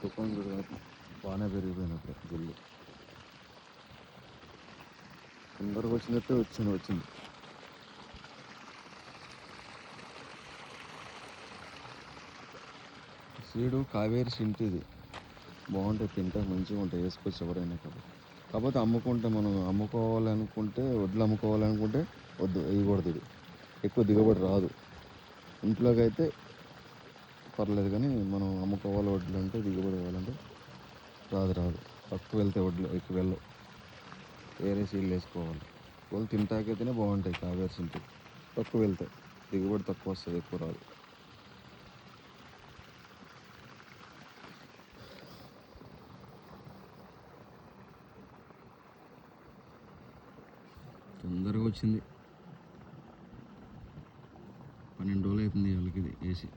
తుఫాన్ బాగానే పెరిగిపోయినప్పుడు గుళ్ళు తొందరగా వచ్చినట్టే వచ్చింది. సీడు కావేరి సింటు ఇది బాగుంటాయి, తింటే మంచిగా ఉంటాయి, వేసుకోవచ్చు ఎవరైనా. కాకపోతే మనం అమ్ముకోవాలనుకుంటే, వడ్లు అమ్ముకోవాలనుకుంటే వద్దు, వేయకూడదు. ఇది ఎక్కువ దిగుబడి రాదు. ఇంట్లోకి అయితే పర్లేదు, కానీ మనం అమ్ముకోవాలి వడ్లు అంటే, దిగుబడి కావాలంటే రాదు. తక్కువ వెళ్తాయి వడ్లు, ఎక్కువ వెళ్ళవు. వేరే సీడ్లు వేసుకోవాలి. వాళ్ళు తింటాకైతేనే బాగుంటాయి కావేరి సింటు. తక్కువ వెళ్తాయి, దిగుబడి తక్కువ వస్తుంది, ఎక్కువ రాదు. తొందరగా వచ్చింది. 12 రోజులు అవుతుంది వాళ్ళకి ఇది వేసి.